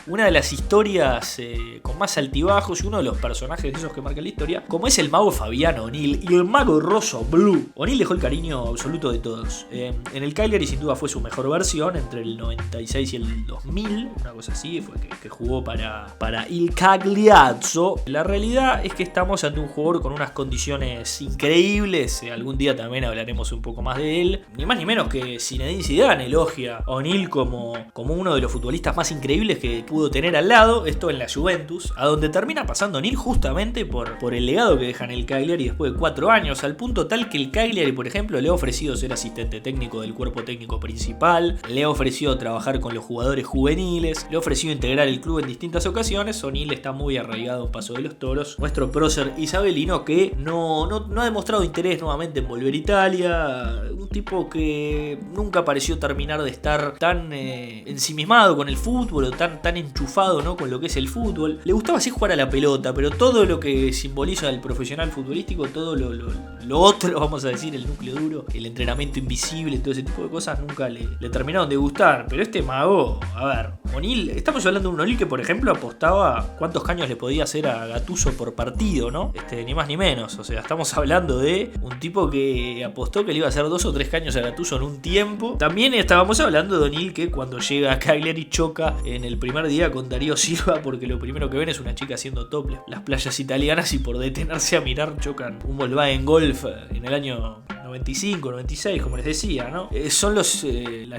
una de las historias con más altibajos y uno de los personajes de esos que marcan la historia, como es el mago Fabiano O'Neill y el mago Rosso Blue. O'Neill dejó el cariño absoluto de todos. En el Cagliari sin duda fue su mejor versión, entre el 96 y el 2000, una cosa así, fue que jugó para il Cagliazzo. La realidad es que estamos ante un jugador con unas condiciones increíbles, algún día también hablaremos un poco más de él. Ni más ni menos que Zinedine Zidane elogia a O'Neill como uno de los futbolistas más increíbles que pudo tener al lado, esto en la Juventus, a donde termina pasando O'Neill justamente por el legado que deja en el Cagliari después de 4 años, al punto tal que el Cagliari, por ejemplo, le ha ofrecido ser asistente técnico del cuerpo técnico principal, le ha ofrecido trabajar con los jugadores juveniles, le ha ofrecido integrar el club en distintas ocasiones. O'Neill está muy arraigado en Paso de los Toros, nuestro prócer isabelino que no ha demostrado interés nuevamente en volver a Italia, un tipo que nunca pareció terminar de estar tan ensimismado con el fútbol o tan enchufado, ¿no?, con lo que es el fútbol. Le gustaba así jugar a la pelota, pero todo lo que simboliza el profesional futbolístico, todo lo otro, vamos a decir, el núcleo duro, el entrenamiento invisible, todo ese tipo de cosas, nunca le terminaron de gustar. Pero este mago, a ver, O'Neill, estamos hablando de un O'Neill que, por ejemplo, apostaba cuántos caños le podía hacer a Gattuso por partido, ¿no? Ni más ni menos. O sea, estamos hablando de un tipo que apostó que le iba a hacer 2 o 3 caños a Gattuso en un tiempo. También estábamos hablando de O'Neill que cuando llega a Cagliari choca en el primer día con Darío Silva, porque lo primero que ven es una chica haciendo topless las playas italianas y por detenerse a mirar chocan un Volkswagen Golf en el año 95, 96, como les decía, ¿no? Son las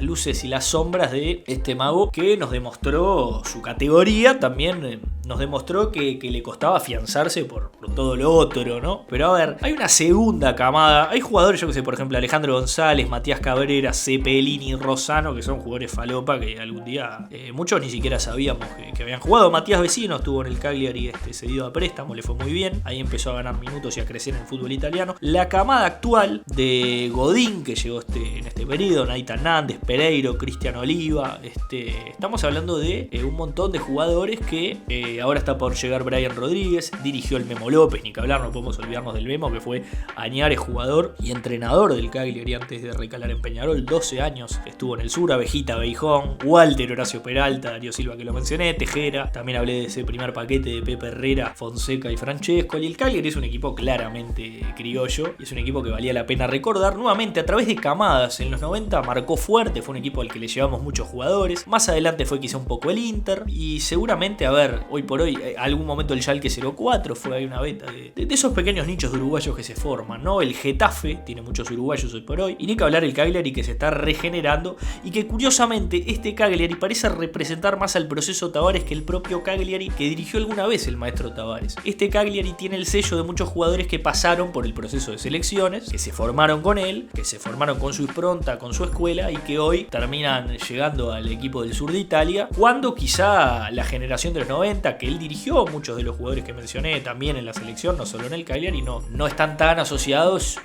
luces y las sombras de este mago que nos demostró su categoría, también nos demostró que le costaba afianzarse por todo lo otro, ¿no? Pero a ver, hay una segunda camada, hay jugadores, yo que sé, por ejemplo, Alejandro González, Matías Cabrera, Cepelini, Rosano, que son jugadores falopa que algún día muchos ni siquiera sabíamos que habían jugado. Matías Vecino estuvo en el Cagliari cedido a préstamo, le fue muy bien, ahí empezó a ganar minutos y a crecer en el fútbol italiano. La camada actual de Godín, que llegó en este periodo, Nathan Nández, Pereiro, Cristian Oliva, estamos hablando de un montón de jugadores que ahora está por llegar Brian Rodríguez, dirigió el Memo López, ni que hablar, no podemos olvidarnos del Memo, que fue Añares, jugador y entrenador del Cagliari antes de recalar en Peñarol, 12 años estuvo en el sur, Abejita Beijón, Walter Horacio Peralta, Darío Silva, que lo mencioné, Tejera, también hablé de ese primer paquete de Pepe Herrera, Fonseca y Francesco. Y el Cagliari es un equipo claramente criollo, y es un equipo que valía la pena recordar. Nuevamente, a través de camadas, en los 90 marcó fuerte, fue un equipo al que le llevamos muchos jugadores. Más adelante fue quizá un poco el Inter, y seguramente, a ver, hoy por hoy, algún momento el Schalke 04 fue ahí una beta de esos pequeños nichos de uruguayos que se forman, ¿no? El Getafe tiene muchos uruguayos hoy por hoy, y ni que hablar el Cagliari, que se está regenerando, y que curiosamente este Cagliari parece representar más al proceso Tavares que el propio Cagliari que dirigió alguna vez el maestro Tavares. Este Cagliari tiene el sello de muchos jugadores que pasaron por el proceso de selecciones, que se formaron con él, que se formaron con su impronta, con su escuela, y que hoy terminan llegando al equipo del sur de Italia, cuando quizá la generación de los 90, que él dirigió, muchos de los jugadores que mencioné también en la selección, no solo en el Cagliari, no están tan asociados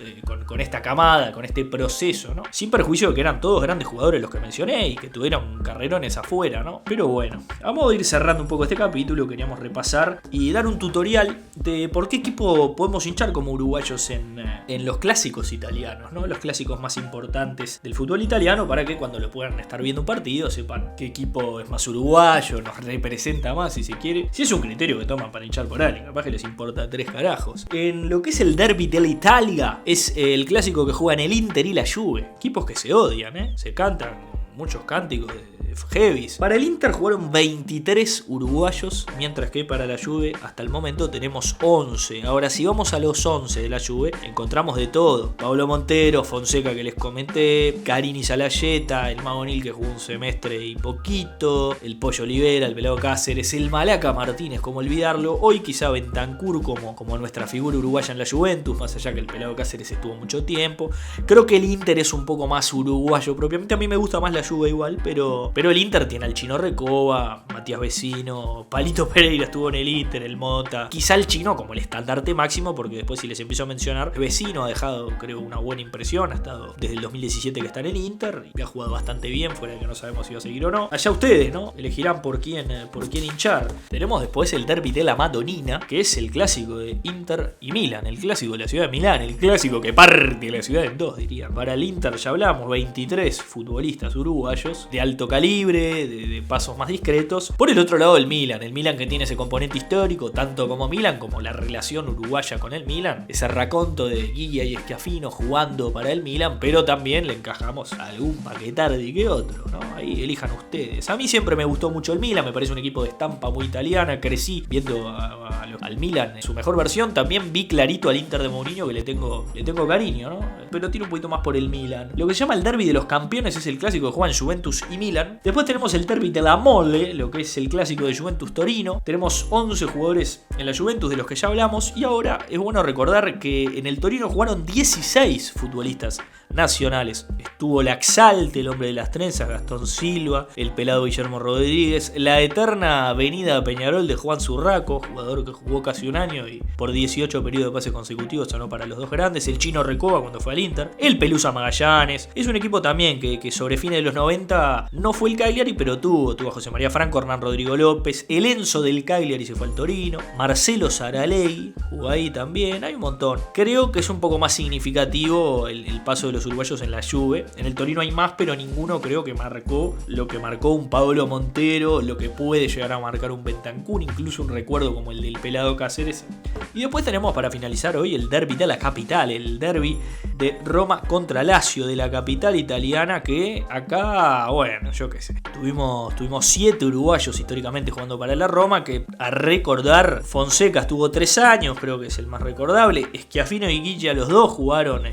con esta camada, con este proceso, ¿no? Sin perjuicio de que eran todos grandes jugadores los que mencioné y que tuvieron carrerones afuera, ¿no? Pero bueno, a modo de ir cerrando un poco este capítulo, queríamos repasar y dar un tutorial de por qué equipo podemos hinchar como uruguayos en los clásicos italianos, ¿no? Los clásicos más importantes del fútbol italiano, para que cuando lo puedan estar viendo un partido sepan qué equipo es más uruguayo, nos representa más, si se quiere. Si es un criterio que toman para hinchar por alguien, capaz que les importa 3 carajos. En lo que es el Derby dell'Italia, es el clásico que juegan el Inter y la Juve, equipos que se odian, se cantan muchos cánticos de heavies. Para el Inter jugaron 23 uruguayos, mientras que para la Juve hasta el momento tenemos 11. Ahora, si vamos a los 11 de la Juve, encontramos de todo. Pablo Montero, Fonseca que les comenté, Carini Salayeta, el Mago Nil que jugó un semestre y poquito, el Pollo Olivera, el Pelado Cáceres, el Malaca Martínez, como olvidarlo. Hoy quizá Bentancur como nuestra figura uruguaya en la Juventus, más allá que el Pelado Cáceres estuvo mucho tiempo. Creo que el Inter es un poco más uruguayo propiamente. A mí me gusta más la Juve igual, pero el Inter tiene al Chino Recoba, Matías Vecino, Palito Pereira estuvo en el Inter, el Mota. Quizá el Chino como el estandarte máximo, porque después si les empiezo a mencionar, Vecino ha dejado, creo, una buena impresión. Ha estado desde el 2017 que está en el Inter y ha jugado bastante bien, fuera de que no sabemos si va a seguir o no. Allá ustedes, ¿no? Elegirán por quién hinchar. Tenemos después el derbi de la Madonnina, que es el clásico de Inter y Milan, el clásico de la ciudad de Milán, el clásico que parte la ciudad en dos, dirían. Para el Inter ya hablamos, 23 futbolistas uruguayos de alto calibre, de pasos más discretos. Por el otro lado el Milan que tiene ese componente histórico, tanto como Milan, como la relación uruguaya con el Milan, ese raconto de Guiglia y Schiaffino jugando para el Milan, pero también le encajamos algún Paquetardi que otro, ¿no? Ahí elijan ustedes. A mí siempre me gustó mucho el Milan, me parece un equipo de estampa muy italiana, crecí viendo al Milan en su mejor versión, también vi clarito al Inter de Mourinho que le tengo cariño, ¿no? Pero tiro un poquito más por el Milan. Lo que se llama el derbi de los campeones es el clásico que juegan Juventus y Milan. Después tenemos el derbi de la Mole, lo que es el clásico de Juventus Torino. Tenemos 11 jugadores en la Juventus de los que ya hablamos, y ahora es bueno recordar que en el Torino jugaron 16 futbolistas nacionales. Estuvo Laxalte, el hombre de las trenzas, Gastón Silva, el pelado Guillermo Rodríguez, la eterna avenida a Peñarol de Juan Zurraco, jugador que jugó casi un año y por 18 periodos de pases consecutivos sonó para los dos grandes, el Chino Recoba cuando fue al Inter, el Pelusa Magallanes. Es un equipo también que sobre fines de los 90 no fue el Cagliari, pero tuvo a José María Franco, Hernán Rodrigo López, el Enzo del Cagliari se fue al Torino, Marcelo Saraley jugó ahí también, hay un montón. Creo que es un poco más significativo el paso de los uruguayos en la Juve. En el Torino hay más, pero ninguno creo que marcó lo que marcó un Pablo Montero, lo que puede llegar a marcar un Bentancur, incluso un recuerdo como el del Pelado Cáceres. Y después tenemos para finalizar hoy el derbi de la capital, el derbi de Roma contra Lazio, de la capital italiana, que acá, bueno, yo qué sé, tuvimos 7 uruguayos históricamente jugando para la Roma, que a recordar, Fonseca estuvo 3 años, creo que es el más recordable. Schiaffino y Guiglia, los dos jugaron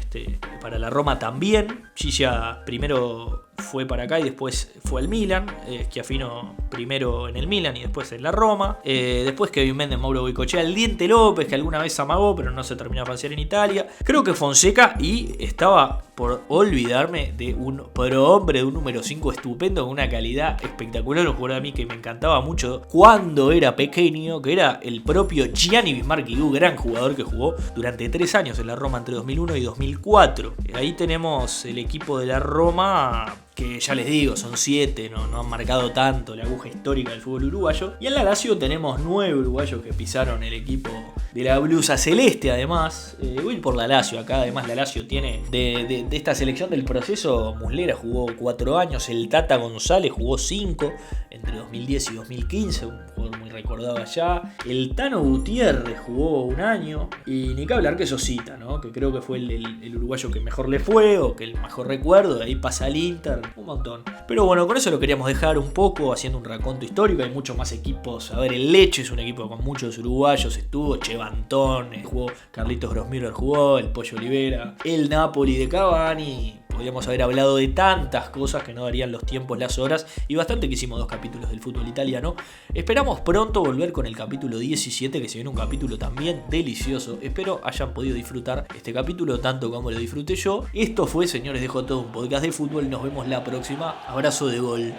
para la Roma también. Giglia primero fue para acá y después fue al Milan. Schiaffino primero en el Milan y después en la Roma. Después Kevin Méndez, Mauro Goicoechea, el Diente López, que alguna vez amagó pero no se terminó de pasear en Italia. Creo que Fonseca, y estaba por olvidarme de un prohombre de un número 5 estupendo, con una calidad espectacular, un jugador a mí que me encantaba mucho cuando era pequeño, que era el propio Gianni Bismarck-Guigou, gran jugador que jugó durante 3 años en la Roma entre 2001 y 2004. Ahí tenemos el equipo de la Roma, que ya les digo, son 7, no han marcado tanto la aguja histórica del fútbol uruguayo. Y en la Lazio tenemos 9 uruguayos que pisaron el equipo de la blusa celeste. Además, voy a ir por la Lazio acá. Además, la Lazio tiene de esta selección del proceso, Muslera jugó 4 años, el Tata González jugó 5 entre 2010 y 2015, un jugador muy recordado allá. El Tano Gutiérrez jugó 1 año, y ni que hablar que Sosita, ¿no? Que creo que fue el uruguayo que mejor le fue, o que el mejor recuerdo. De ahí pasa al Inter, un montón. Pero bueno, con eso lo queríamos dejar un poco, haciendo un raconto histórico. Hay muchos más equipos. A ver, el Lecce es un equipo con muchos uruguayos. Estuvo Chevantón, jugó Carlitos Grossmüller, jugó el Pollo Olivera, el Napoli de Cavani. Podríamos haber hablado de tantas cosas que no darían los tiempos, las horas, y bastante que hicimos 2 capítulos del fútbol italiano. Esperamos pronto volver con el capítulo 17, que se viene un capítulo también delicioso. Espero hayan podido disfrutar este capítulo tanto como lo disfruté yo. Esto fue, señores, Dejo Todo, un podcast de fútbol. Nos vemos la próxima. Abrazo de gol.